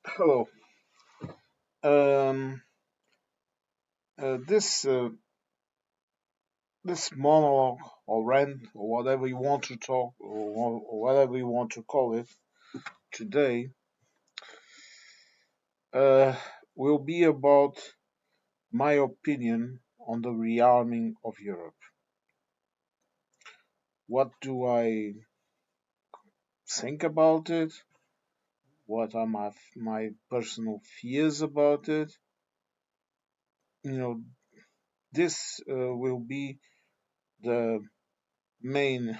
Hello. Um, this monologue or rant or whatever you want to talk or whatever you want to call it today uh, will be about my opinion on the rearming of Europe. What do I think about it? What are my personal fears about it? You know, this will be the main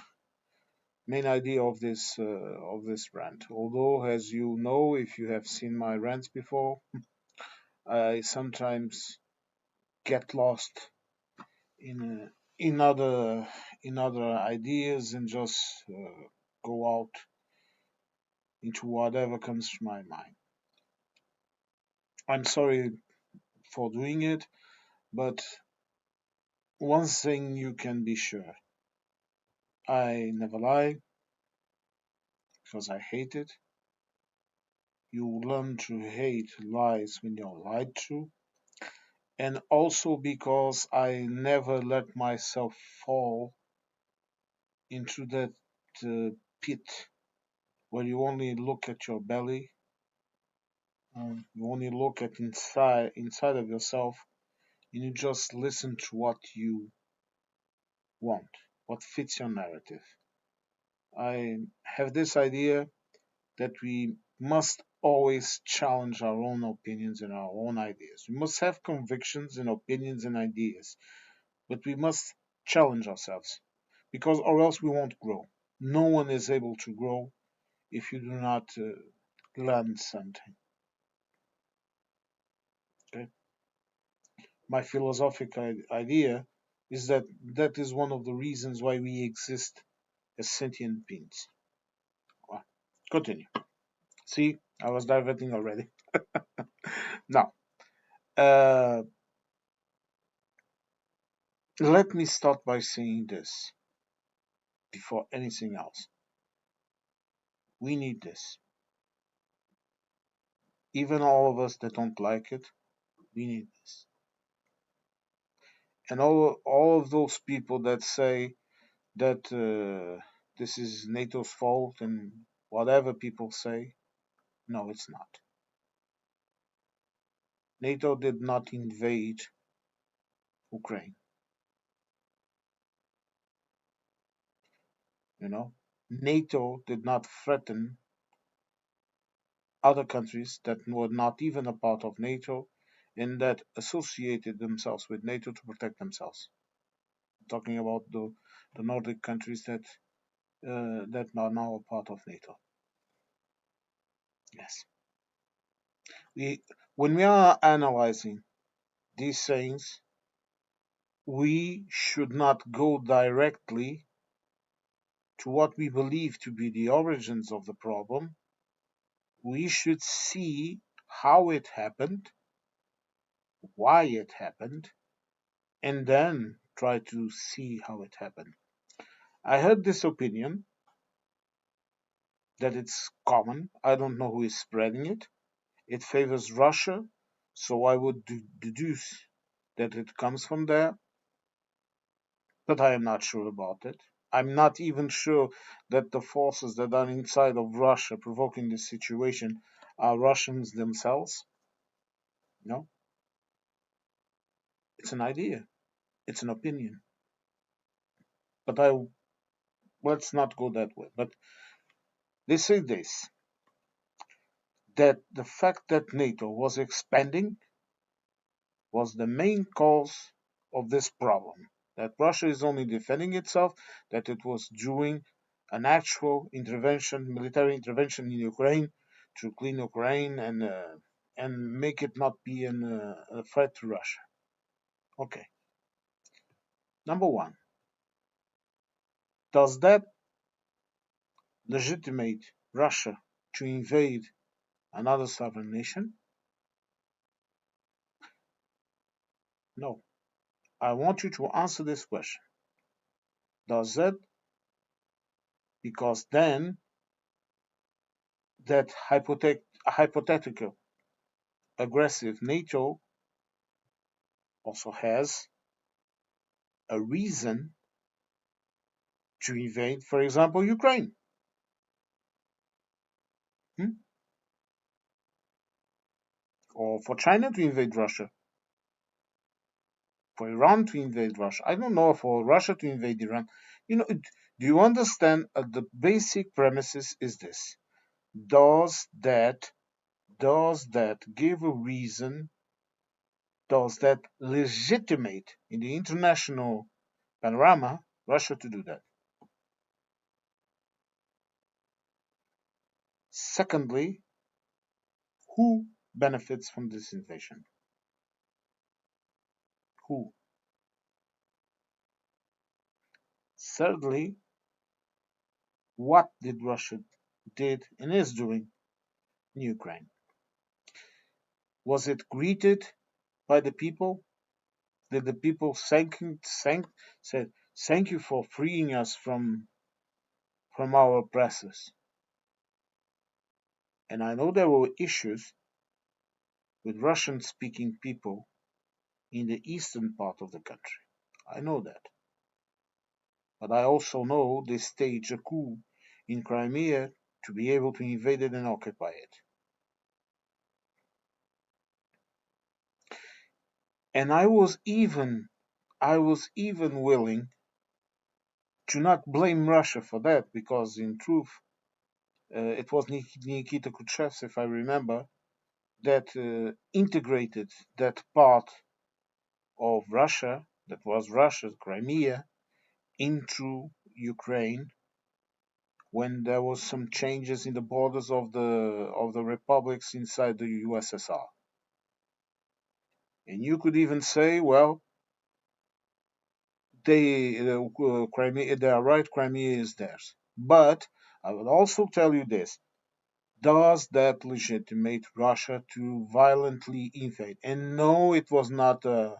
main idea of this rant. Although, as you know, if you have seen my rants before, I sometimes get lost in in other ideas and just go out into whatever comes to my mind. I'm sorry for doing it, but one thing you can be sure: I never lie because I hate it. You learn to hate lies when you're lied to, and also because I never let myself fall into that uh, pit where you only look at your belly, you only look at inside of yourself, and you just listen to what you want, what fits your narrative. I have this idea that we must always challenge our own opinions and our own ideas. We must have convictions and opinions and ideas, but we must challenge ourselves because or else we won't grow. No one is able to grow if you do not learn something. Okay? My philosophical idea is that that is one of the reasons why we exist as sentient beings. Well, continue. See, I was diverting already. Now, uh, let me start by saying this before anything else. We need this. Even all of us that don't like it, we need this. And all of those people that say that this is NATO's fault and whatever people say, no, it's not. NATO did not invade Ukraine. You know, NATO did not threaten other countries that were not even a part of NATO and that associated themselves with NATO to protect themselves. I'm talking about the Nordic countries that are now a part of NATO. Yes, we when we are analyzing these things, we should not go directly to what we believe to be the origins of the problem. We should see how it happened, why it happened, and then try to see how it happened. I heard this opinion that it's common. I don't know who is spreading it. It favors Russia, so I would deduce that it comes from there, but I am not sure about it. I'm not even sure that the forces that are inside of Russia provoking this situation are Russians themselves. No, it's an idea, it's an opinion. But I let's not go that way. But they say this that the fact that NATO was expanding was the main cause of this problem. That Russia is only defending itself, that it was doing an actual intervention, military intervention in Ukraine to clean Ukraine and make it not be a threat to Russia. Okay. Number one, does that legitimate Russia to invade another sovereign nation? No. I want you to answer this question. Does that? Because then that a hypothetical aggressive NATO also has a reason to invade, for example, Ukraine, hmm? Or for China to invade Russia, for Iran to invade Russia. I don't know, for Russia to invade Iran. Do you understand? The basic premises is this: does that does that give a reason? Does that legitimate in the international panorama Russia to do that? Secondly, who benefits from this invasion? Who? Thirdly, what did Russia did and is doing in Ukraine? Was it greeted by the people? Did the people said thank you for freeing us from our oppressors? And I know there were issues with Russian speaking people in the eastern part of the country. I know that. But I also know they staged a coup in Crimea to be able to invade it and occupy it. And I was even willing to not blame Russia for that, because in truth, it was Nikita Khrushchev, if I remember, that integrated that part of Russia, that was Russia's Crimea, into Ukraine when there was some changes in the borders of the republics inside the USSR. And you could even say, well, they are right, Crimea is theirs. But I would also tell you this: does that legitimate Russia to violently invade? And no, it was not a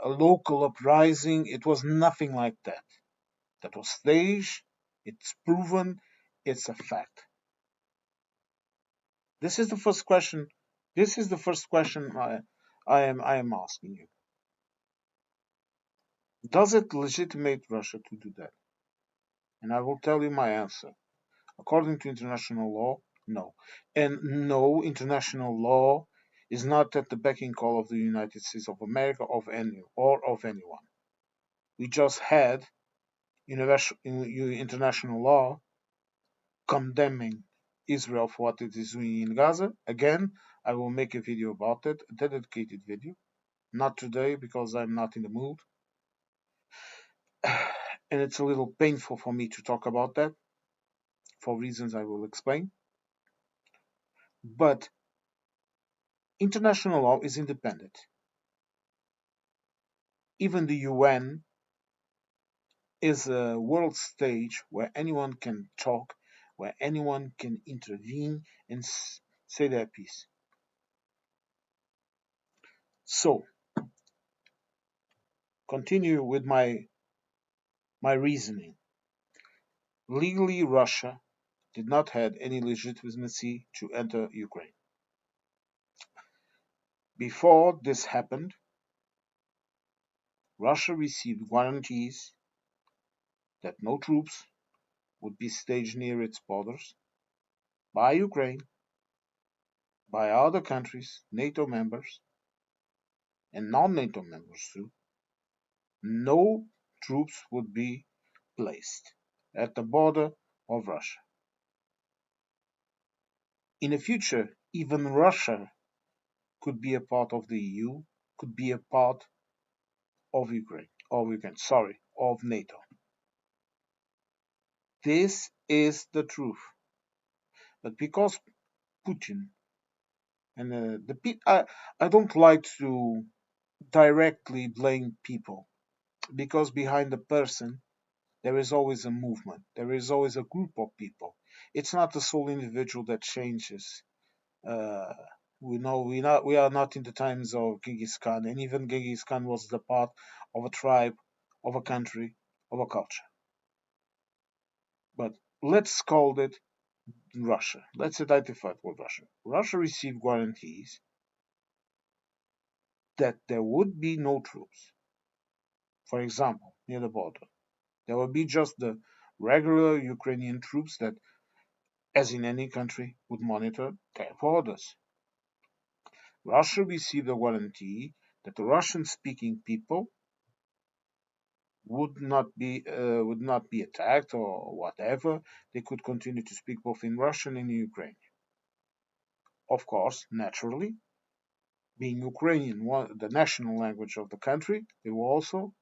local uprising. It was nothing like that. That was staged. It's proven. It's a fact. This is the first question. This is the first question I am asking you. Does it legitimate Russia to do that? And I will tell you my answer. According to international law, no. And no, international law is not at the beck and call of the United States of America or of anyone. We just had international law condemning Israel for what it is doing in Gaza. Again, I will make a video about it, a dedicated video. Not today because I'm not in the mood. And it's a little painful for me to talk about that for reasons I will explain. But international law is independent. Even the UN is a world stage where anyone can talk, where anyone can intervene and say their piece. So, continue with my reasoning. Legally, Russia did not have any legitimacy to enter Ukraine. Before this happened, Russia received guarantees that no troops would be staged near its borders by Ukraine, by other countries, NATO members, and non NATO members too. No troops would be placed at the border of Russia. In the future, even Russia could be a part of the EU, could be a part of NATO. This is the truth. But because Putin and I don't like to directly blame people, because behind the person there is always a movement, there is always a group of people. It's not the sole individual that changes. Uh, we know we are not in the times of Genghis Khan, and even Genghis Khan was the part of a tribe, of a country, of a culture. But let's call it Russia. Let's identify it with Russia. Russia received guarantees that there would be no troops. For example, near the border, there would be just the regular Ukrainian troops that, as in any country, would monitor their borders. Russia received a guarantee that the Russian-speaking people would not be attacked or whatever. They could continue to speak both in Russian and Ukrainian. Of course, naturally, being Ukrainian the national language of the country, they will also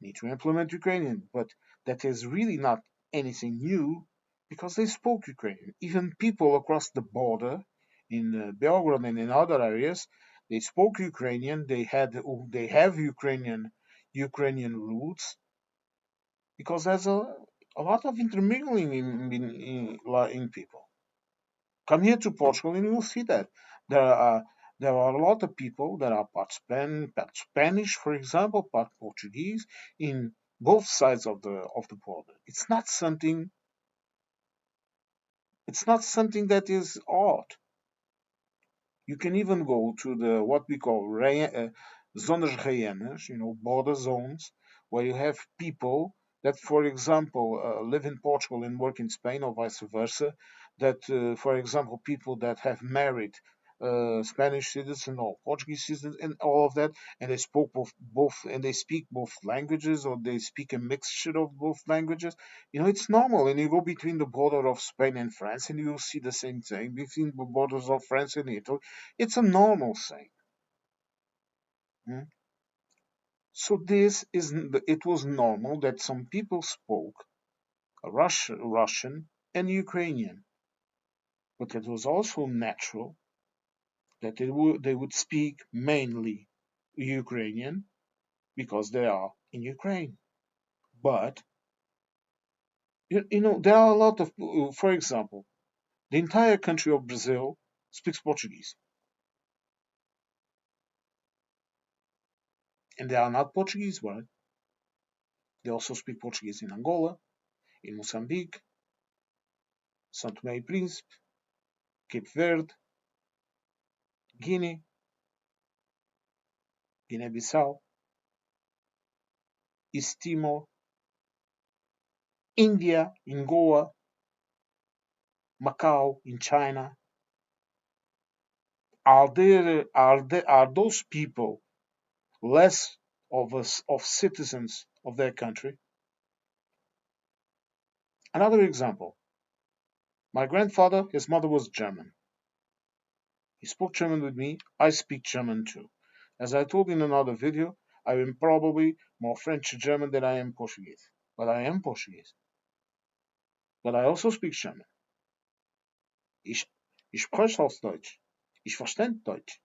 need to implement Ukrainian. But that is really not anything new because they spoke Ukrainian. Even people across the border in Belgrade and in other areas, they spoke Ukrainian. They have Ukrainian roots because there's a lot of intermingling in people. Come here to Portugal and you will see that there are there are a lot of people that are part Spanish, for example, part Portuguese in both sides of the border. It's not something that is odd. You can even go to the what we call zonas rehenes, border zones, where you have people that, for example, live in Portugal and work in Spain, or vice versa. That, for example, people that have married Spanish citizens or Portuguese citizens and all of that, and they spoke both, and they speak both languages, or they speak a mixture of both languages. It's normal. And you go between the border of Spain and France, and you'll see the same thing between the borders of France and Italy. It's a normal thing. Mm. So it was normal that some people spoke Russian and Ukrainian, but it was also natural that they would speak mainly Ukrainian because they are in Ukraine. But there are a lot of, for example, the entire country of Brazil speaks Portuguese, and they are not Portuguese, right? They also speak Portuguese in Angola, in Mozambique, São Tomé e Príncipe, Cape Verde, Guinea, Guinea-Bissau, East Timor, India, in Goa, Macau, in China. Are those people less of citizens of their country? Another example. My grandfather, his mother was German. He spoke German with me. I speak German too. As I told in another video, I am probably more French German than I am Portuguese. But I am Portuguese. But I also speak German. Ich, ich spreche auch Deutsch. Ich verstehe Deutsch.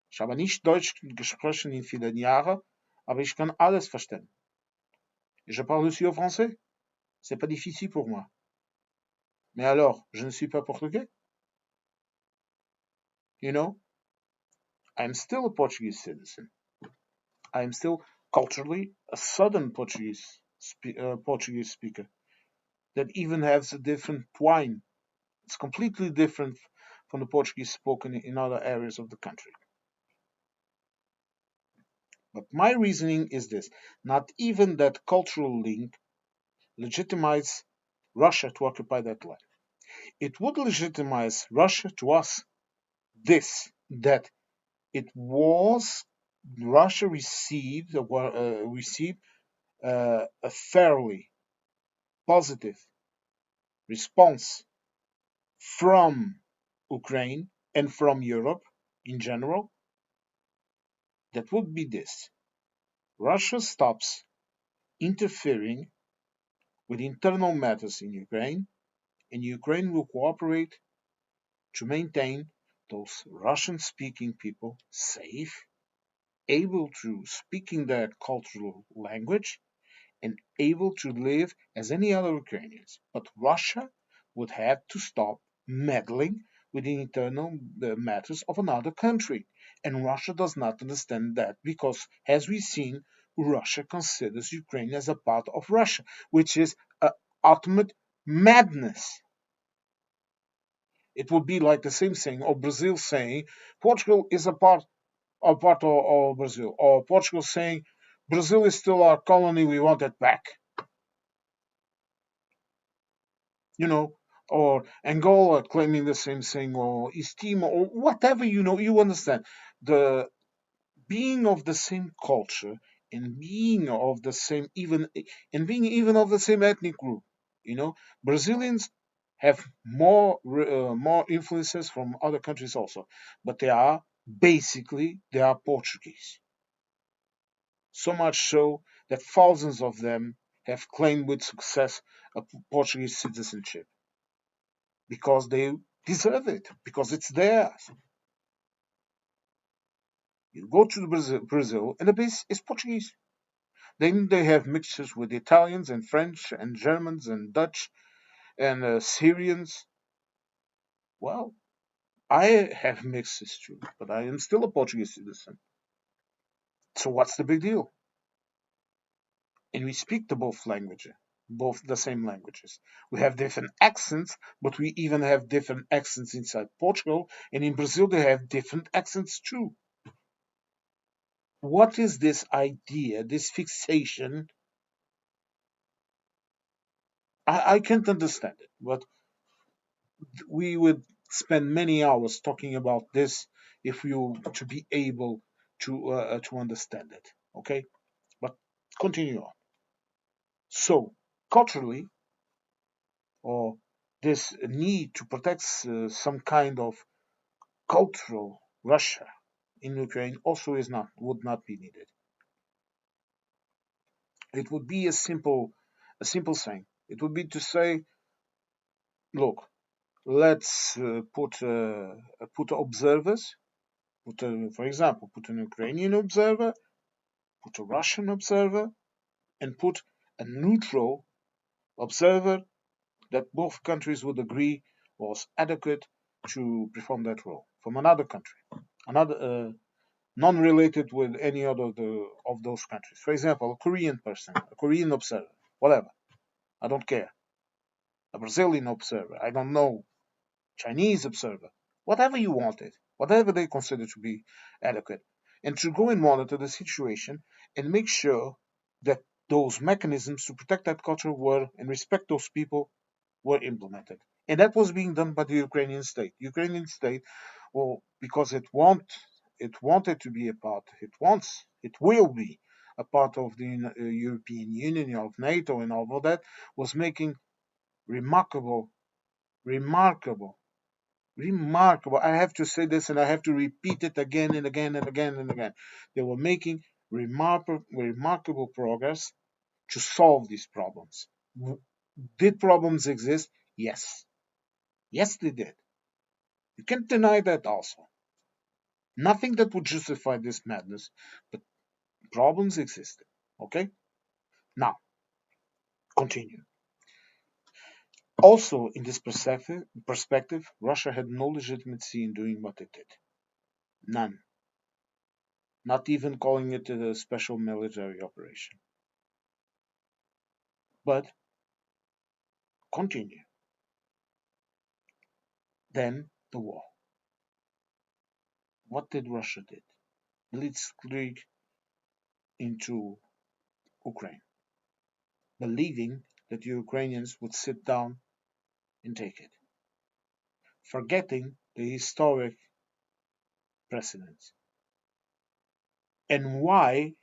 Ich habe nicht Deutsch gesprochen in vielen Jahren, aber ich kann alles verstehen. Je parle aussi au français. C'est pas difficile pour moi. Mais alors, je ne suis pas portugais. You know, I'm still a Portuguese citizen. I'm still culturally a southern Portuguese speaker that even has a different twang. It's completely different from the Portuguese spoken in other areas of the country. But my reasoning is this: not even that cultural link legitimizes Russia to occupy that land. It would legitimize Russia to us that it was Russia received a fairly positive response from Ukraine and from Europe in general. That would be this: Russia stops interfering with internal matters in Ukraine, and Ukraine will cooperate to maintain those Russian speaking people safe, able to speak in their cultural language, and able to live as any other Ukrainians. But Russia would have to stop meddling with the internal matters of another country. And Russia does not understand that because, as we've seen, Russia considers Ukraine as a part of Russia, which is ultimate madness. It would be like the same thing, or Brazil saying Portugal is a part of Brazil, or Portugal saying Brazil is still our colony, we want it back. You know, or Angola claiming the same thing, or East Timor, or whatever. You understand the being of the same culture and being of the same even and being even of the same ethnic group. Brazilians have more influences from other countries also, but they are Portuguese. So much so that thousands of them have claimed with success a Portuguese citizenship because they deserve it, because it's theirs. You go to Brazil and the base is Portuguese. Then they have mixtures with Italians and French and Germans and Dutch and Syrians. Well, I have mixes too, but I am still a Portuguese citizen. So what's the big deal? And we speak the both the same languages. We have different accents, but we even have different accents inside Portugal, and in Brazil they have different accents too. What is this idea, this fixation? I can't understand it, but we would spend many hours talking about this if we were to be able to understand it. Okay, but continue on. So culturally, or this need to protect some kind of cultural Russia in Ukraine also is not would not be needed. It would be a simple thing. It would be to say, look, let's put observers, for example, put an Ukrainian observer, put a Russian observer, and put a neutral observer that both countries would agree was adequate to perform that role from another country, another non-related with any other of those countries. For example, a Korean person, a Korean observer, whatever. I don't care. A Brazilian observer. I don't know. Chinese observer. Whatever you wanted, whatever they consider to be adequate, and to go and monitor the situation and make sure that those mechanisms to protect that culture were and respect those people were implemented. And that was being done by the Ukrainian state. Ukrainian state, well, because it wanted to be a part, it will be a part of the European Union, of NATO, and all of that, was making remarkable, remarkable, remarkable. I have to say this and I have to repeat it again and again and again and again. They were making remarkable progress to solve these problems. Did problems exist? Yes. Yes, they did. You can't deny that also. Nothing that would justify this madness, but problems existed. Okay? Now, continue. Also, in this perspective, Russia had no legitimacy in doing what it did. None. Not even calling it a special military operation. But, continue. Then, the war. What did Russia did? Blitzkrieg into Ukraine, believing that the Ukrainians would sit down and take it, forgetting the historic precedents. And why?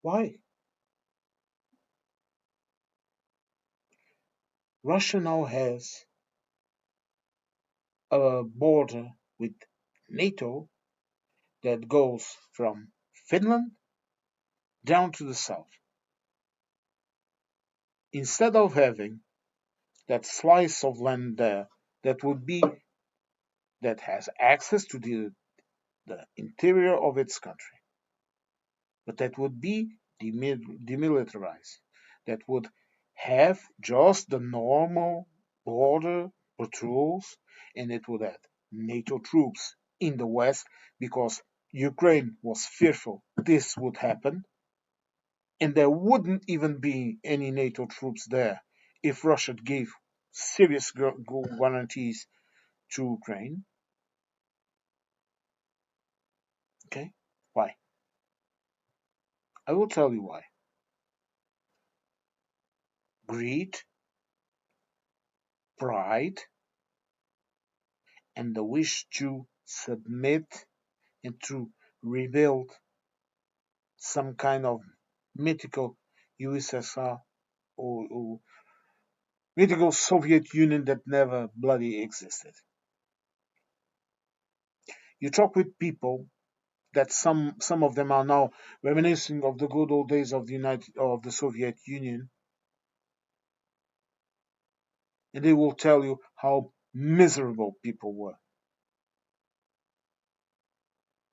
Why? Russia now has a border with NATO that goes from Finland down to the south. Instead of having that slice of land there that would be that has access to the interior of its country, but that would be demilitarized, that would have just the normal border patrols, and it would have NATO troops in the west because Ukraine was fearful this would happen, and there wouldn't even be any NATO troops there if Russia gave serious guarantees to Ukraine. Okay, why? I will tell you why. Greed, pride, and the wish to submit and to rebuild some kind of mythical USSR or mythical Soviet Union that never bloody existed. You talk with people that some of them are now reminiscing of the good old days of the Soviet Union, and they will tell you how miserable people were,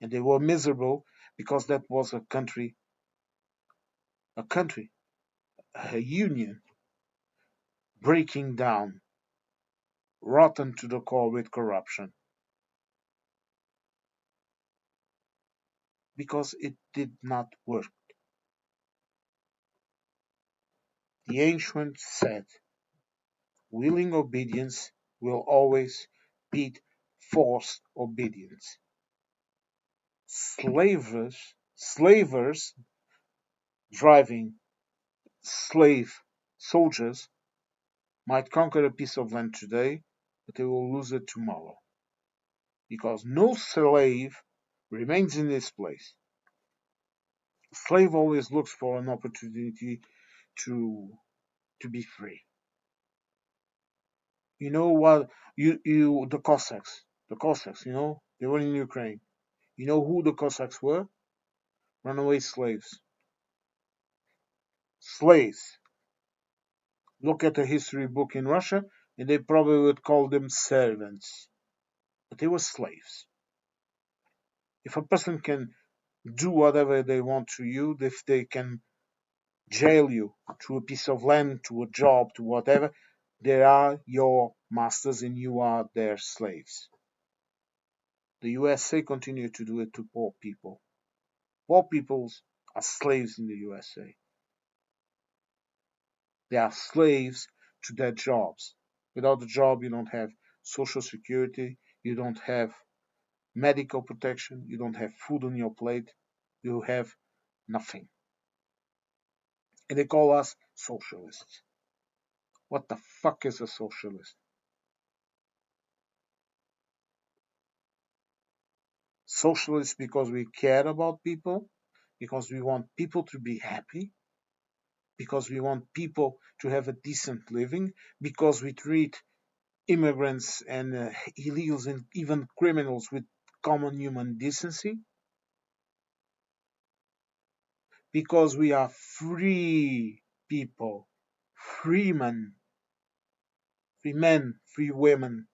and they were miserable because that was a country, a union breaking down, rotten to the core with corruption, because it did not work. The ancients said, willing obedience will always beat forced obedience. Slavers driving slave soldiers might conquer a piece of land today, but they will lose it tomorrow. Because no slave remains in this place. A slave always looks for an opportunity to be free. You know what? You the Cossacks. They were in Ukraine. You know who the Cossacks were? Runaway slaves. Slaves. Look at a history book in Russia, and they probably would call them servants, but they were slaves. If a person can do whatever they want to you, if they can jail you to a piece of land, to a job, to whatever, they are your masters and you are their slaves. The USA continue to do it to poor people. Poor peoples are slaves in the USA. They are slaves to their jobs. Without a job, you don't have social security, you don't have medical protection, you don't have food on your plate, you have nothing. And they call us socialists. What the fuck is a socialist? Socialists because we care about people, because we want people to be happy, because we want people to have a decent living, because we treat immigrants and illegals and even criminals with common human decency, because we are free people, free men, free men, free women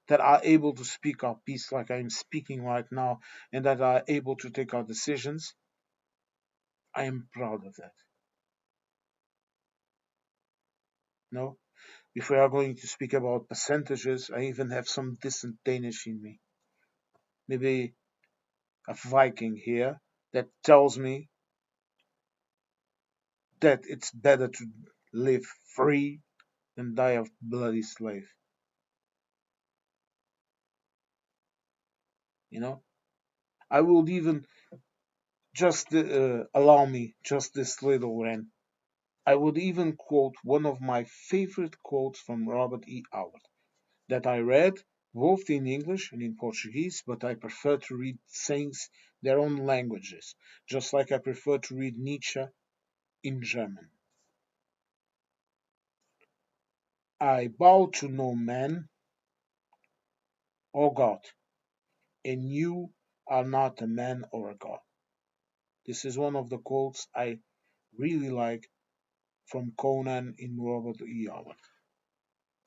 that are able to speak our piece like I'm speaking right now and that are able to take our decisions. I am proud of that. No, if we are going to speak about percentages, I even have some decent Danish in me. Maybe a Viking here that tells me that it's better to live free than die of bloody slave. You know, I would even just allow me just this little rant. I would even quote one of my favorite quotes from Robert E. Howard that I read both in English and in Portuguese, but I prefer to read things their own languages, just like I prefer to read Nietzsche in German. I bow to no man or God, and you are not a man or a God. This is one of the quotes I really like from Conan in Robert E. Howard.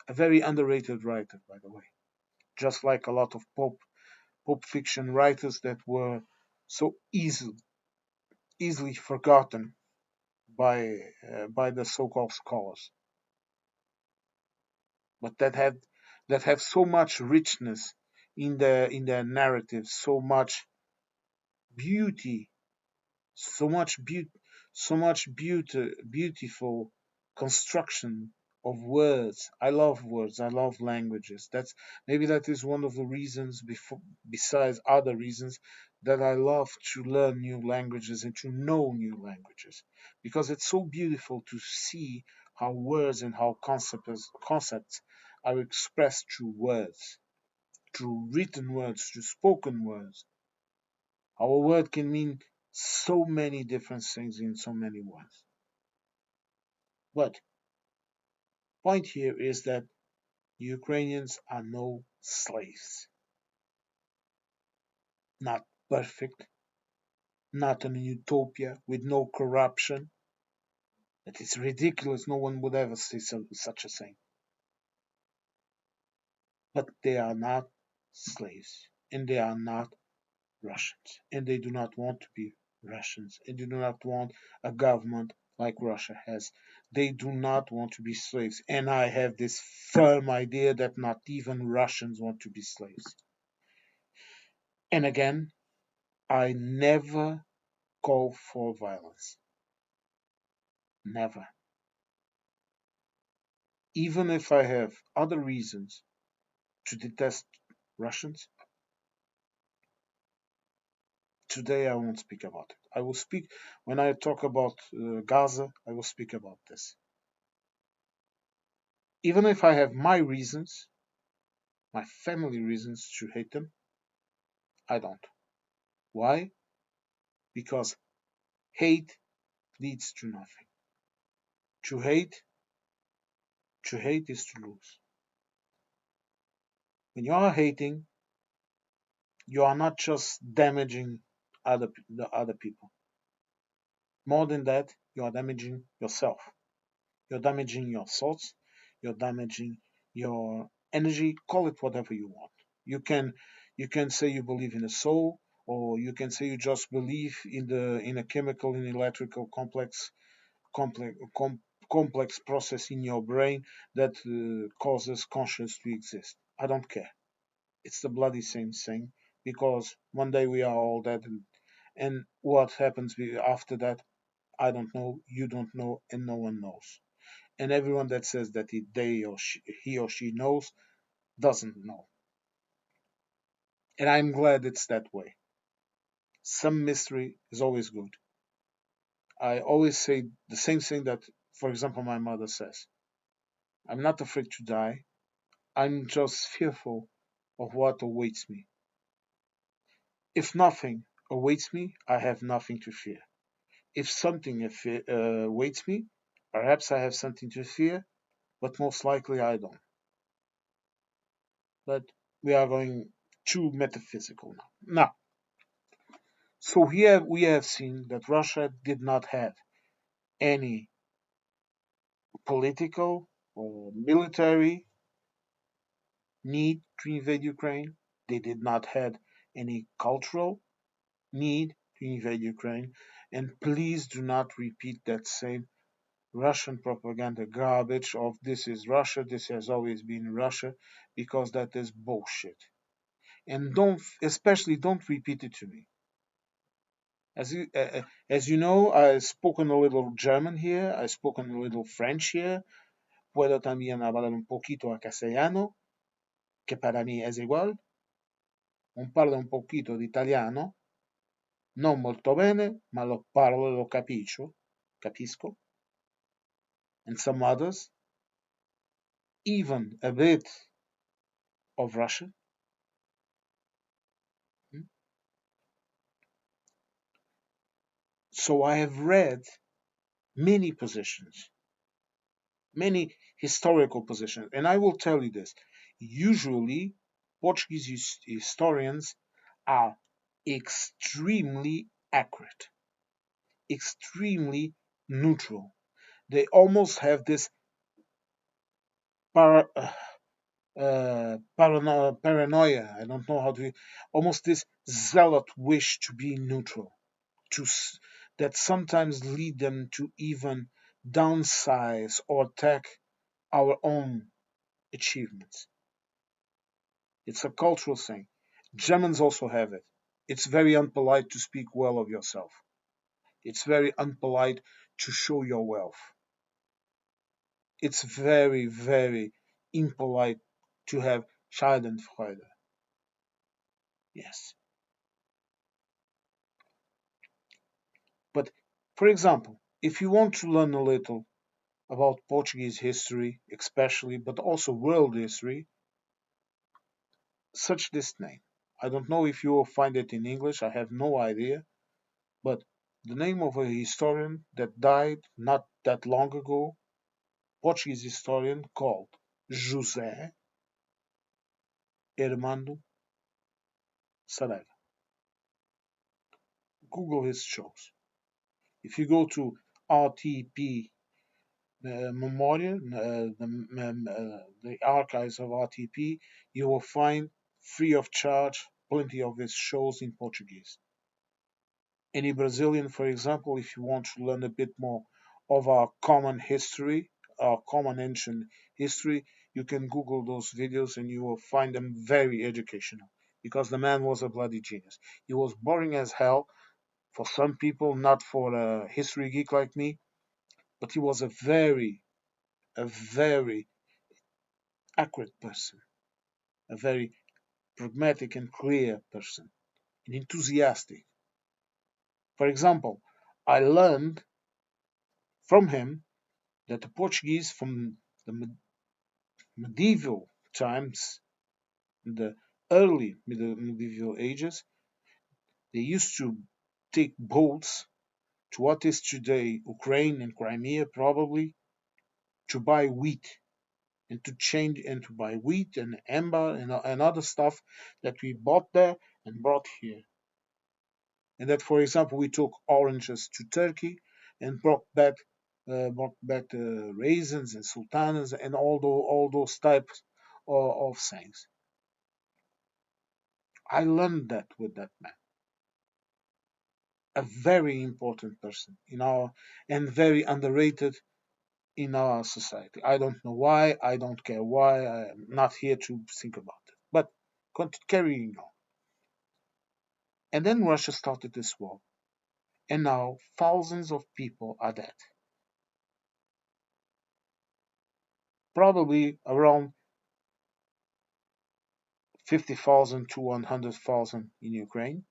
A very underrated writer, by the way. Just like a lot of pulp fiction writers that were so easily forgotten by the so-called scholars, but that have so much richness in their narrative, so much beauty, so much beautiful construction of words. I love words. I love languages. Maybe that is one of the reasons, besides other reasons, that I love to learn new languages and to know new languages, because it's so beautiful to see how words and how concepts are expressed through words, through written words, through spoken words. How a word can mean so many different things in so many words. But point here is that Ukrainians are no slaves. Not perfect, not an utopia with no corruption. That is ridiculous. No one would ever say such a thing. But they are not slaves, and they are not Russians, and they do not want to be Russians, and they do not want a government like Russia has. They do not want to be slaves, and I have this firm idea that not even Russians want to be slaves. And again, I never call for violence. Never. Even if I have other reasons to detest Russians, today I won't speak about it. I will speak, when I talk about Gaza, I will speak about this. Even if I have my reasons, my family reasons to hate them, I don't. Why? Because hate leads to nothing. To hate, to hate is to lose. When you are hating, you are not just damaging the other people. More than that, you are damaging yourself. You're damaging your thoughts. You're damaging your energy. Call it whatever you want. You can you can say you believe in a soul, or you can say you just believe in a chemical and electrical complex complex process in your brain that causes conscience to exist. I don't care. It's the bloody same thing, because one day we are all dead, and what happens after that, I don't know, you don't know, and no one knows. And everyone that says that he or she knows doesn't know. And I'm glad it's that way. Some mystery is always good. I always say the same thing that, for example, my mother says. I'm not afraid to die. I'm just fearful of what awaits me. If nothing awaits me, I have nothing to fear. If something awaits me, perhaps I have something to fear, but most likely I don't. But we are going too metaphysical now. Now, so here we have seen that Russia did not have any political or military need to invade Ukraine. They did not have any cultural need to invade Ukraine. And please do not repeat that same Russian propaganda garbage of this is Russia, this has always been Russia, because that is bullshit. And especially don't repeat it to me. As you know, I've spoken a little German here, I've spoken a little French here, puedo también hablar un poquito a castellano, que para mí es igual, un parlo un poquito di italiano, non molto bene, ma lo parlo, lo capisco, and some others, even a bit of Russian. So I have read many positions, many historical positions, and I will tell you this. Usually, Portuguese historians are extremely accurate, extremely neutral. They almost have this para, paranoia. I don't know how to, almost this zealot wish to be neutral, to that sometimes lead them to even downsize or attack our own achievements. It's a cultural thing. Germans also have it. It's very unpolite to speak well of yourself. It's very unpolite to show your wealth. It's very, very impolite to have Schadenfreude. Yes. But, for example, if you want to learn a little about Portuguese history, especially, but also world history, search this name. I don't know if you will find it in English, I have no idea, but the name of a historian that died not that long ago, Portuguese historian called José Armando Saraiva. Google his shows. If you go to RTP Memoria, the archives of RTP, you will find free of charge plenty of his shows in Portuguese. Any Brazilian, for example, if you want to learn a bit more of our common history, our common ancient history, you can Google those videos and you will find them very educational because the man was a bloody genius. He was boring as hell for some people, not for a history geek like me, but he was a very accurate person, a very pragmatic and clear person, and enthusiastic. For example, I learned from him that the Portuguese from the medieval times, the early medieval ages, they used to take boats to what is today Ukraine and Crimea, probably, to buy wheat and to change and to buy wheat and amber and other stuff that we bought there and brought here. And that, for example, we took oranges to Turkey and brought back the raisins and sultanas and all those types of things. I learned that with that man, a very important person in our and very underrated in our society. I don't know why. I don't care why. I'm not here to think about it. But carrying on. And then Russia started this war, and now thousands of people are dead. Probably around 50,000 to 100,000 in Ukraine.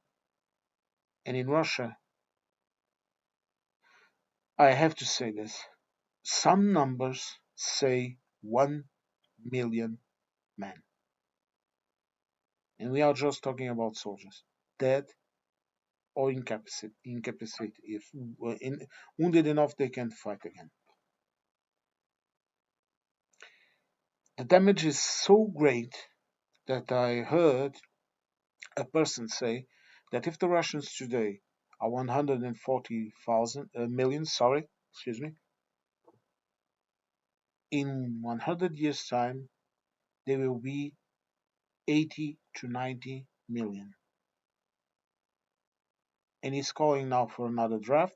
And in Russia, I have to say this, some numbers say 1 million men. And we are just talking about soldiers, dead or incapacitated. If wounded enough, they can fight again. The damage is so great that I heard a person say that if the Russians today are 140,000 million, sorry, excuse me, in 100 years' time, they will be 80 to 90 million. And he's calling now for another draft,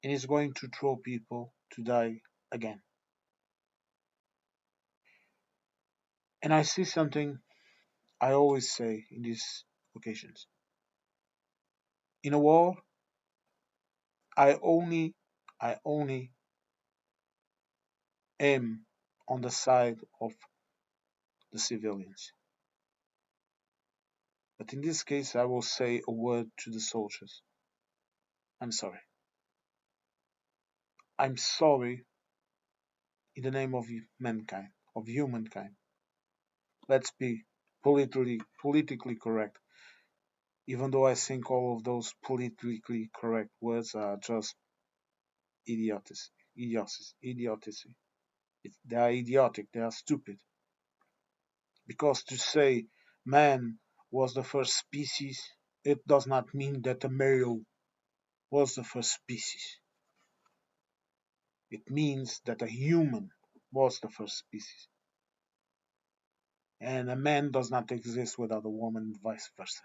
and he's going to throw people to die again. And I see something I always say in these occasions. In a war, I only I only am on the side of the civilians. But in this case, I will say a word to the soldiers. I'm sorry. I'm sorry in the name of mankind, of humankind. Let's be politically correct. Even though I think all of those politically correct words are just idiocy, idiocy. They are idiotic. They are stupid. Because to say man was the first species, it does not mean that a male was the first species. It means that a human was the first species. And a man does not exist without a woman, and vice versa.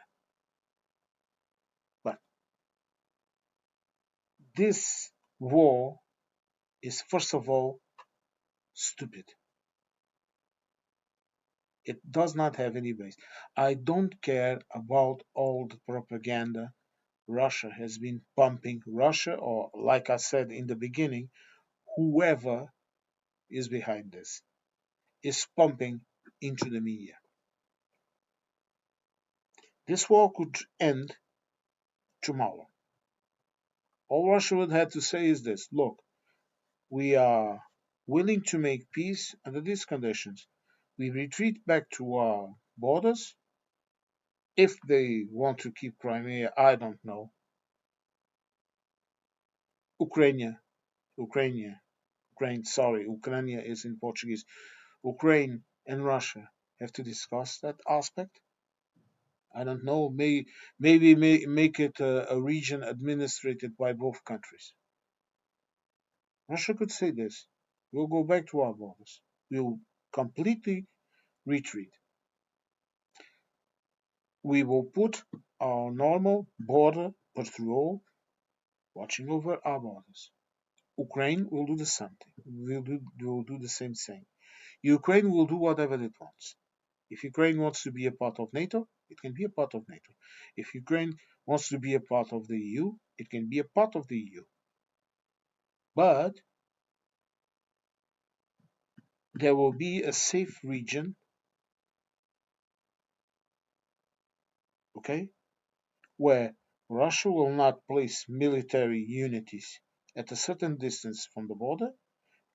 But this war is, first of all, stupid. It does not have any base. I don't care about all the propaganda Russia has been pumping. Russia, or like I said in the beginning, whoever is behind this, is pumping into the media. This war could end tomorrow. All Russia would have to say is this: look, we are willing to make peace under these conditions. We retreat back to our borders. If they want to keep Crimea, I don't know. Ukraine, Ukraine, Ukraine is in Portuguese. Ukraine and Russia have to discuss that aspect. I don't know. Maybe make it a region administered by both countries. Russia could say this: we'll go back to our borders. We'll completely retreat. We will put our normal border patrol watching over our borders. Ukraine will do the same thing. Will do the same thing. Ukraine will do whatever it wants. If Ukraine wants to be a part of NATO, it can be a part of NATO. If Ukraine wants to be a part of the EU, it can be a part of the EU. But there will be a safe region, okay, where Russia will not place military unities at a certain distance from the border,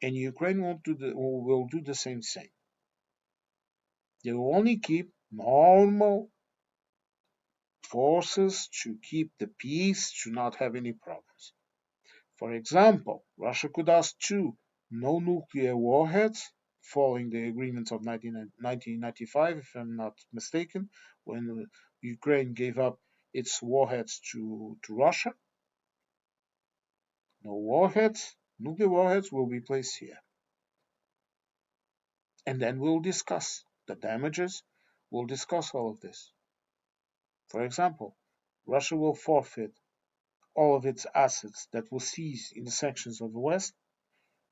and Ukraine will do the same thing. They will only keep normal forces to keep the peace, to not have any problems. For example, Russia could ask two no nuclear warheads, following the agreements of 1995, if I'm not mistaken, when Ukraine gave up its warheads to Russia. No warheads, nuclear warheads will be placed here. And then we'll discuss the damages, we'll discuss all of this. For example, Russia will forfeit all of its assets that will cease in the sanctions of the West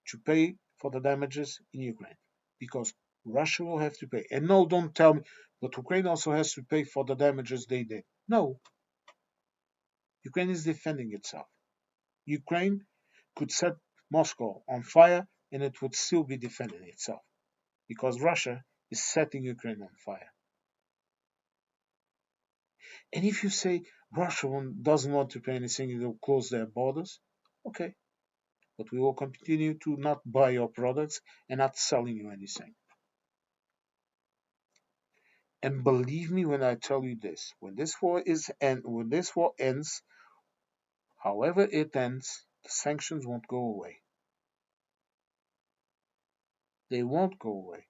to pay for the damages in Ukraine. Because Russia will have to pay. And no, don't tell me, but Ukraine also has to pay for the damages they did. No, Ukraine is defending itself. Ukraine could set Moscow on fire and it would still be defending itself because Russia is setting Ukraine on fire. And if you say Russia doesn't want to pay anything, it will close their borders, okay, but we will continue to not buy your products and not selling you anything. And believe me when I tell you this: when this war ends, however it ends, the sanctions won't go away. They won't go away.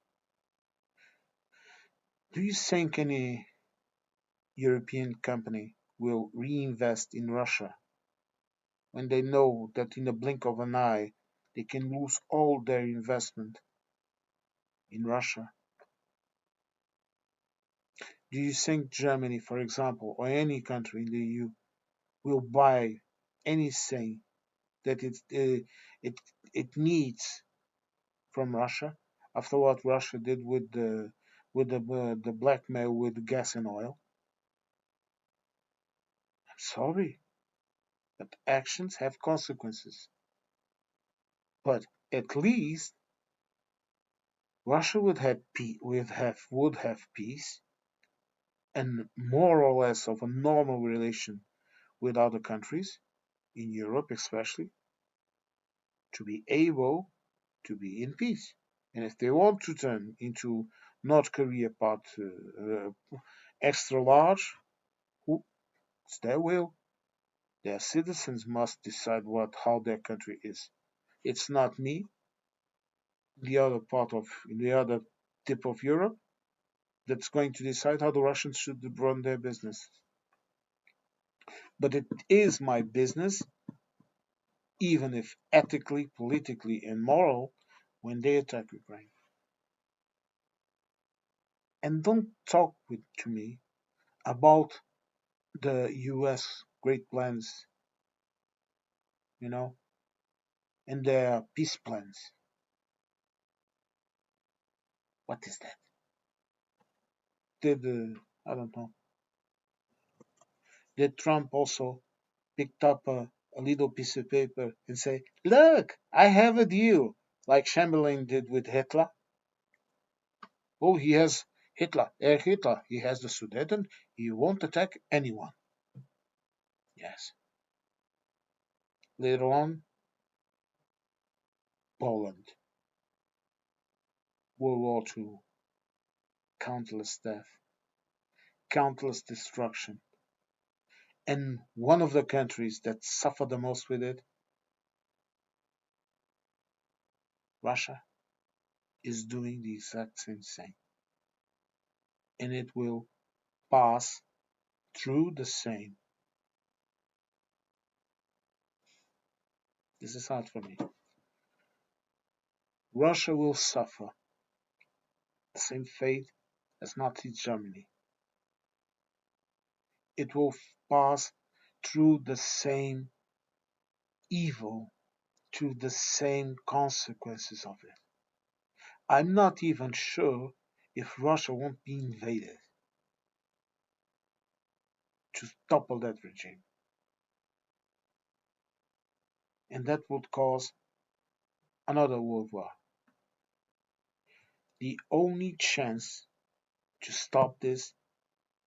Do you think any European company will reinvest in Russia when they know that in the blink of an eye they can lose all their investment in Russia? Do you think Germany, for example, or any country in the EU will buy anything that it it needs from Russia after what Russia did with the blackmail with gas and oil? I'm sorry, but actions have consequences. But at least Russia would have peace and more or less of a normal relation with other countries in Europe, especially, to be able to be in peace. And if they want to turn into North Korea part extra large, who it's their will. Their citizens must decide how their country is. It's not me, the other tip of Europe, that's going to decide how the Russians should run their business. But it is my business, even if ethically, politically, and moral, when they attack Ukraine. And don't talk to me about the U.S. great plans, you know, and their peace plans. What is that? Did I don't know? Did Trump also picked up a little piece of paper and say, "Look, I have a deal. like Chamberlain did with Hitler. Oh, he has Hitler. He has the Sudeten. He won't attack anyone. Yes. Later on, Poland, World War II, countless death, countless destruction. And one of the countries that suffered the most with it, Russia, is doing the exact same thing. And it will pass through the same. This is hard for me. Russia will suffer the same fate as Nazi Germany. It will pass through the same evil, through the same consequences of it. I'm not even sure if Russia won't be invaded to topple that regime. And that would cause another world war. The only chance to stop this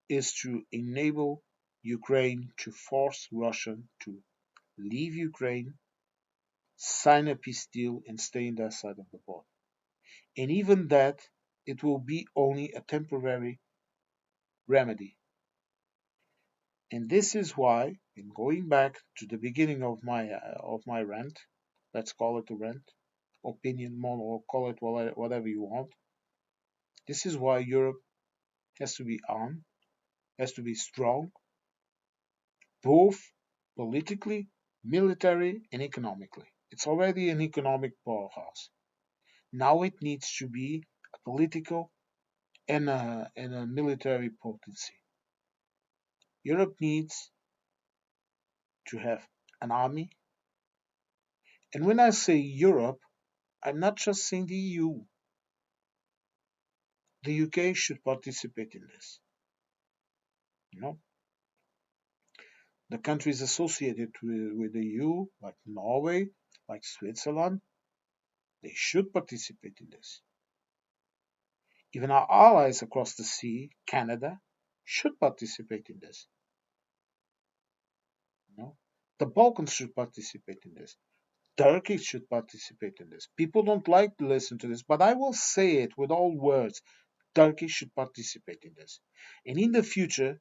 is to enable Ukraine to force Russia to leave Ukraine, sign a peace deal, and stay in their side of the border. And even that, it will be only a temporary remedy. And this is why, in going back to the beginning of my rant, let's call it a rant, opinion monologue, call it whatever you want. This is why Europe has to be armed, has to be strong, both politically, military, and economically. It's already an economic powerhouse. Now it needs to be a political and a military potency. Europe needs to have an army. And when I say Europe, I'm not just saying the EU. The UK should participate in this. You know, the countries associated with the EU, like Norway, like Switzerland, they should participate in this. Even our allies across the sea, Canada, should participate in this. You know, the Balkans should participate in this. Turkey should participate in this. People don't like to listen to this, but I will say it with all words. Turkey should participate in this. And in the future,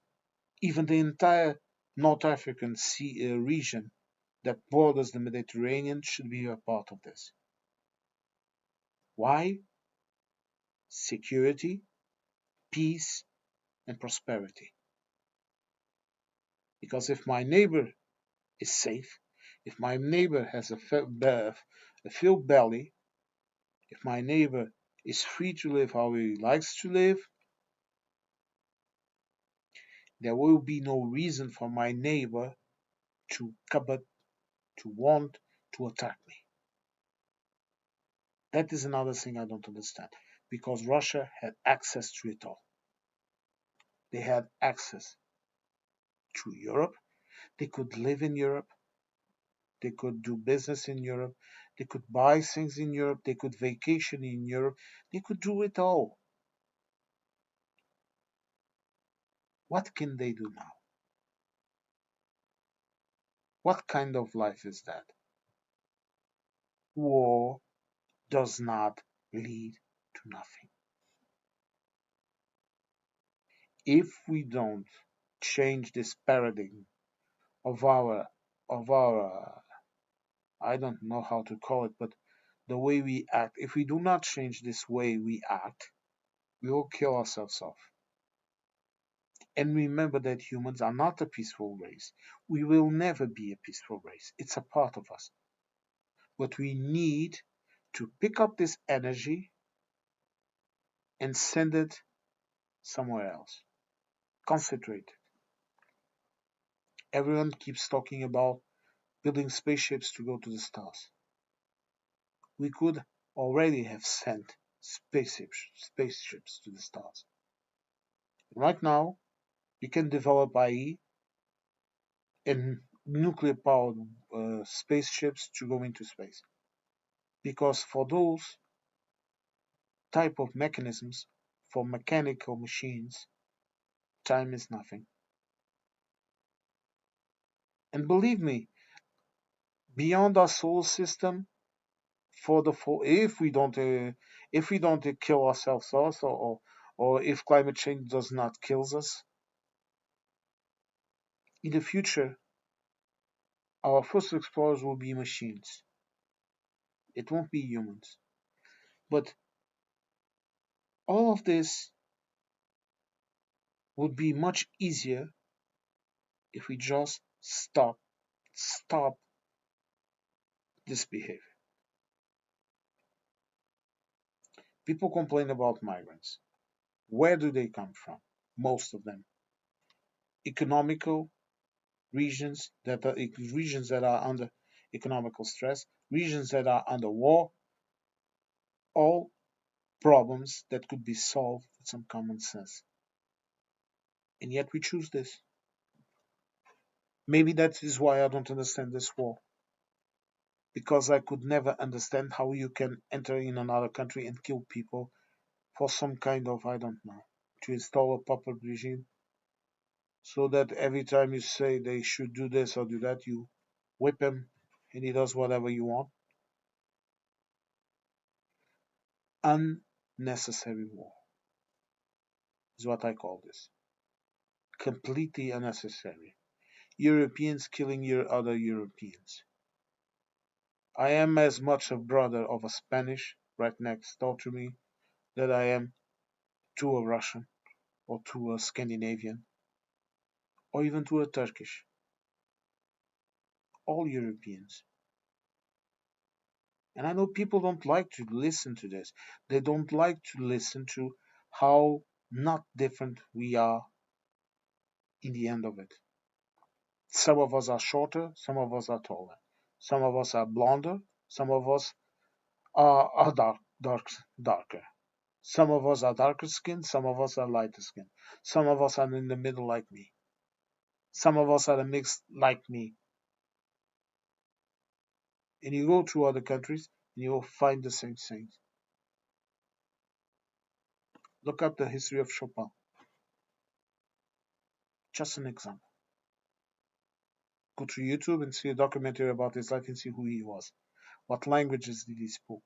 even the entire North African sea region that borders the Mediterranean should be a part of this. Why? Security, peace, and prosperity. Because if my neighbor is safe, if my neighbor has a filled belly, if my neighbor is free to live how he likes to live, there will be no reason for my neighbor to covet, to want to attack me. That is another thing I don't understand. Because Russia had access to it all. They had access to Europe. They could live in Europe. They could do business in Europe. They could buy things in Europe. They could vacation in Europe. They could do it all. What can they do now? What kind of life is that? War does not lead to nothing. If we don't change this paradigm of our I don't know how to call it, but the way we act, if we do not change this way we act, we will kill ourselves off. And remember that humans are not a peaceful race. We will never be a peaceful race. It's a part of us. But we need to pick up this energy and send it somewhere else. Concentrate. Everyone keeps talking about building spaceships to go to the stars. We could already have sent spaceships to the stars. Right now, you can develop IE and nuclear powered spaceships to go into space. because for those type of mechanisms, for mechanical machines, time is nothing. And believe me, beyond our solar system, for the full, if we don't kill ourselves also, or if climate change does not kill us, in the future, our first explorers will be machines. It won't be humans. But all of this would be much easier if we just stop this behavior. People complain about migrants. Where do they come from? Most of them. Economical regions that are under economical stress, regions that are under war, all problems that could be solved with some common sense. And yet we choose this. Maybe that is why I don't understand this war. Because I could never understand how you can enter in another country and kill people for some kind of, I don't know, to install a puppet regime so that every time you say they should do this or do that, you whip him and he does whatever you want. Unnecessary war is what I call this. Completely unnecessary. Europeans killing your other Europeans. I am as much a brother of a Spanish right next door to me that I am to a Russian or to a Scandinavian or even to a Turkish. All Europeans. And I know people don't like to listen to this. They don't like to listen to how not different we are in the end of it. Some of us are shorter, some of us are taller. Some of us are blonder, some of us are darker. Some of us are darker skinned, some of us are lighter skinned. Some of us are in the middle like me. Some of us are a mix like me. And you go to other countries and you will find the same things. Look up the history of Chopin. Just an example. Go to YouTube and see a documentary about his life and see who he was. What languages did he speak?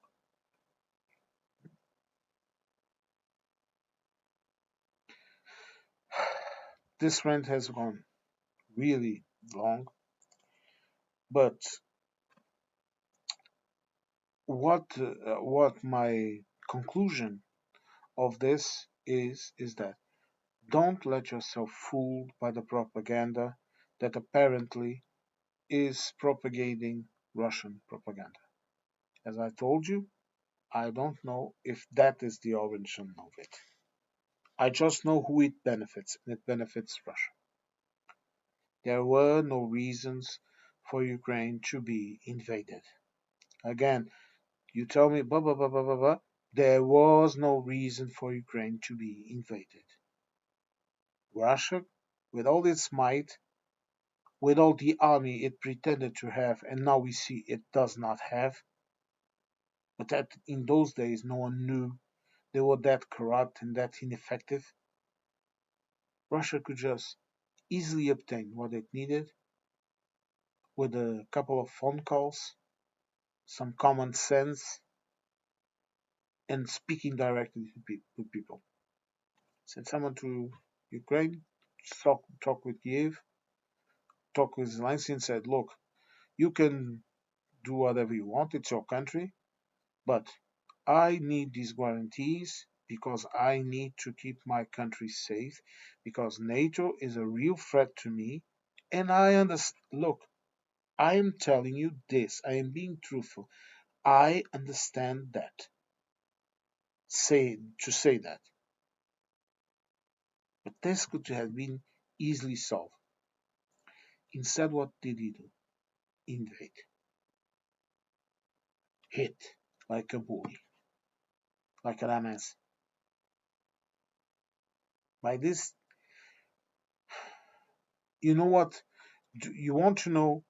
This rant has gone really long, but what my conclusion of this is that don't let yourself fooled by the propaganda that apparently is propagating Russian propaganda. As I told you, I don't know if that is the origin of it. I just know who it benefits, and it benefits Russia. There were no reasons for Ukraine to be invaded. Again, you tell me, blah, blah, blah, blah, blah, blah. There was no reason for Ukraine to be invaded. Russia, with all its might, with all the army it pretended to have, and now we see it does not have, but that in those days no one knew they were that corrupt and that ineffective. Russia could just easily obtain what it needed with a couple of phone calls, some common sense, and speaking directly to people. Send someone to Ukraine, talk with Kiev, talk with Zelensky, and said, "Look, you can do whatever you want. It's your country, but I need these guarantees because I need to keep my country safe because NATO is a real threat to me, and I understand. Look, I am telling you this. I am being truthful. I understand that. Say that, but this could have been easily solved. Instead, what did he do? Invade, hit like a bully, like a dumbass. By this, you know what? You want to know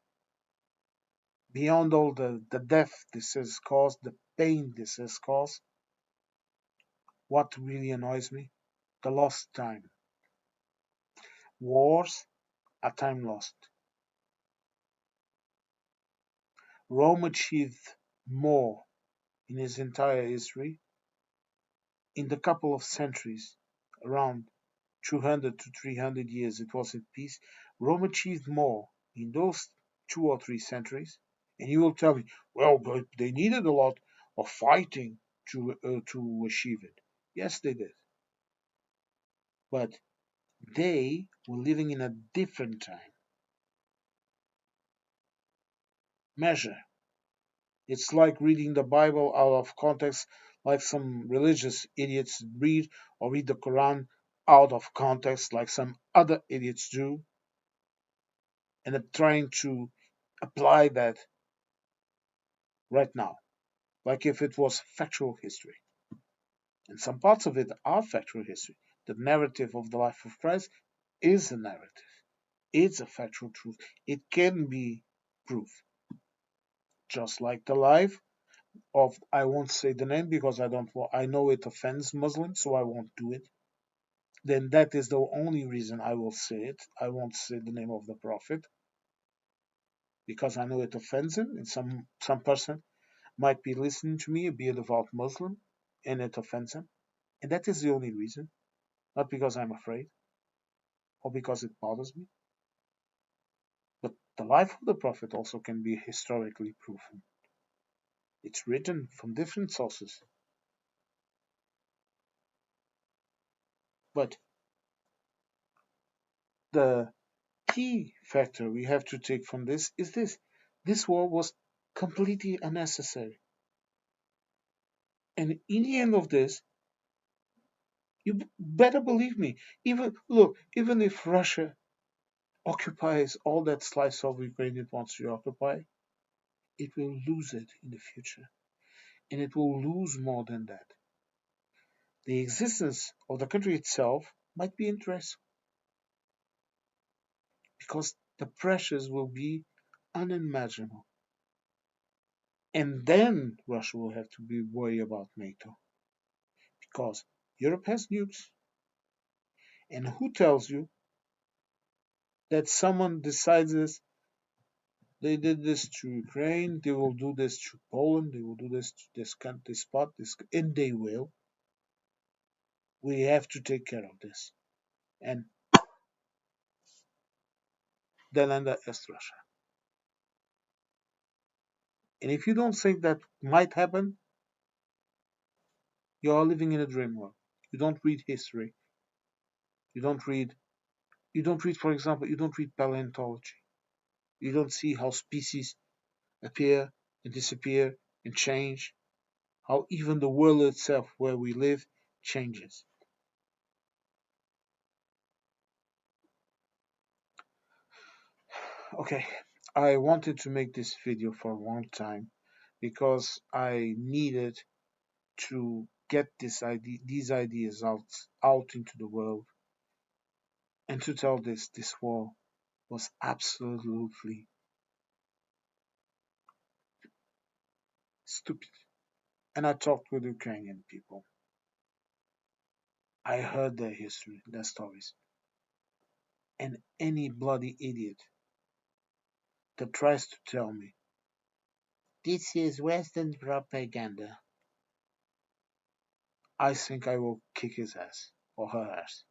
beyond all the death this has caused, the pain this has caused, what really annoys me? The lost time. Wars are time lost. Rome achieved more in its entire history in the couple of centuries, around 200 to 300 years it was at peace. Rome achieved more in those 2 or 3 centuries. And you will tell me, well, but they needed a lot of fighting to achieve it. Yes, they did. But they were living in a different time. Measure. It's like reading the Bible out of context, like some religious idiots read, or read the Quran out of context, like some other idiots do, and are trying to apply that right now, like if it was factual history. And some parts of it are factual history. The narrative of the life of Christ is a narrative, it's a factual truth. It can be proved. Just like the life of, I won't say the name because I don't want, I know it offends Muslims, so I won't do it. Then that is the only reason I will say it. I won't say the name of the Prophet because I know it offends him, and some person might be listening to me, be a devout Muslim, and it offends him. And that is the only reason, not because I'm afraid or because it bothers me. But the life of the Prophet also can be historically proven. It's written from different sources. But the key factor we have to take from this is this: this war was completely unnecessary. And in the end of this, you better believe me, even look, even if Russia occupies all that slice of Ukraine it wants to occupy, it will lose it in the future. And it will lose more than that. The existence of the country itself might be interesting because the pressures will be unimaginable. And then Russia will have to be worried about NATO because Europe has nukes. And who tells you that someone decides this? They did this to Ukraine. They will do this to Poland. They will do this to this country, this spot, this, and they will. We have to take care of this. And then under is Russia. And if you don't think that might happen, you are living in a dream world. You don't read history. You don't read. You don't read, for example, you don't read paleontology. You don't see how species appear and disappear and change. How even the world itself, where we live, changes. Okay, I wanted to make this video for a long time because I needed to get these ideas out into the world and to tell this war was absolutely stupid. And I talked with Ukrainian people. I heard their history, their stories. And any bloody idiot that tries to tell me this is Western propaganda, I think I will kick his ass or her ass.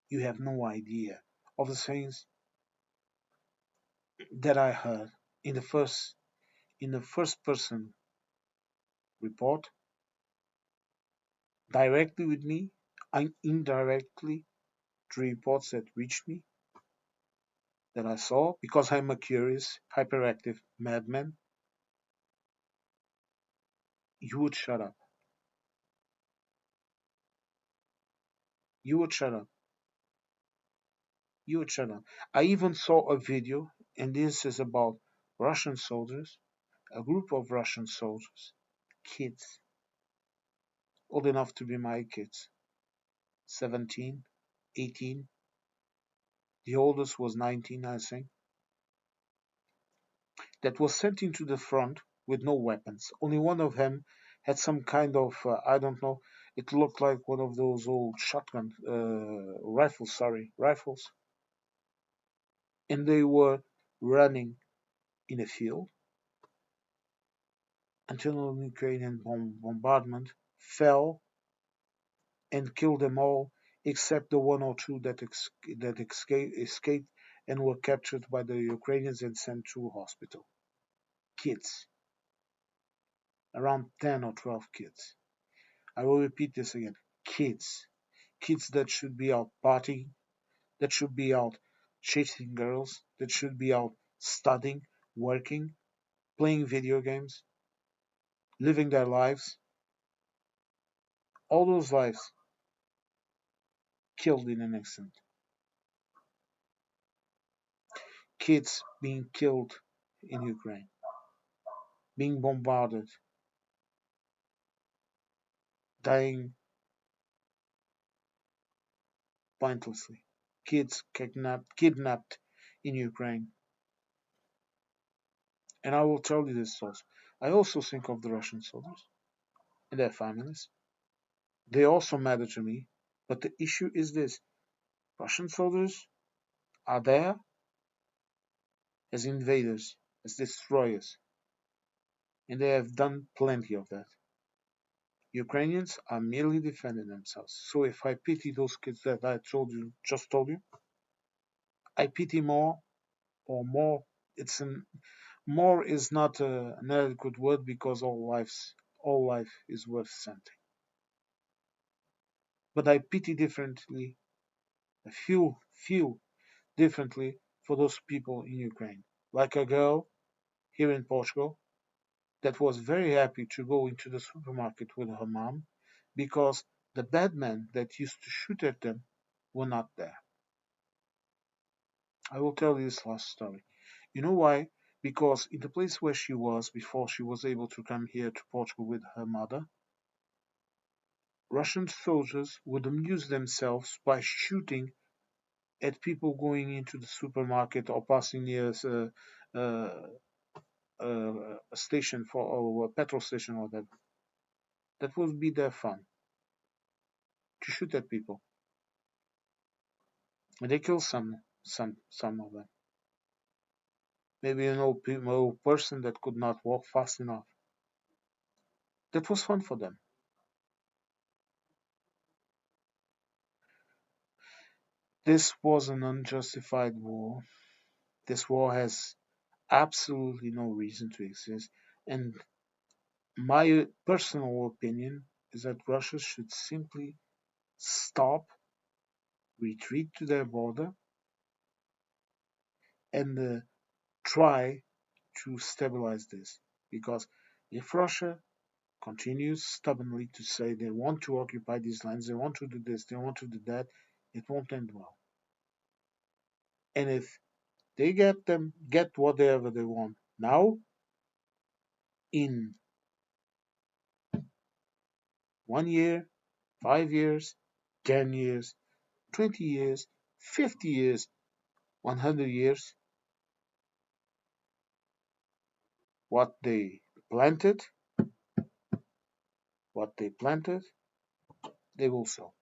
You have no idea of the things that I heard in the first person report directly with me and indirectly through reports that reached me that I saw because I'm a curious, hyperactive madman. You would shut up. You would shut up. You would shut up. I even saw a video, and this is about Russian soldiers, a group of Russian soldiers, kids, old enough to be my kids, 17, 18. The oldest was 19, I think. that was sent into the front with no weapons. Only one of them had some kind of, I don't know, it looked like one of those old shotgun rifles, sorry, rifles. And they were running in a field until an Ukrainian bombardment fell and killed them all except the one or two that escaped and were captured by the Ukrainians and sent to hospital. Kids, around 10 or 12 kids. I will repeat this again. Kids. Kids that should be out partying, that should be out chasing girls, that should be out studying, working, playing video games, living their lives. All those lives killed in an accident. Kids being killed in Ukraine, being bombarded, dying pointlessly. Kids kidnapped in Ukraine. And I will tell you this also. I also think of the Russian soldiers and their families. They also matter to me. But the issue is this: Russian soldiers are there as invaders, as destroyers, and they have done plenty of that. Ukrainians are merely defending themselves. So if I pity those kids that I just told you, I pity more or more. It's an more is not an adequate word because all life is worth something. But I pity differently. I feel differently for those people in Ukraine. Like a girl here in Portugal that was very happy to go into the supermarket with her mom because the bad men that used to shoot at them were not there. I will tell you this last story. You know why? Because in the place where she was before she was able to come here to Portugal with her mother, Russian soldiers would amuse themselves by shooting at people going into the supermarket or passing near uh, a station for or a petrol station or whatever. That would be their fun to shoot at people, and they kill some of them. Maybe an old person that could not walk fast enough. That was fun for them. This was an unjustified war. This war has absolutely no reason to exist, and my personal opinion is that Russia should simply stop, retreat to their border, and try to stabilize this. Because if Russia continues stubbornly to say they want to occupy these lands, they want to do this, they want to do that, it won't end well. And if they get whatever they want now, in 1 year, 5 years, 10 years, 20 years, 50 years, 100 years, what they planted, what they planted, they will sow.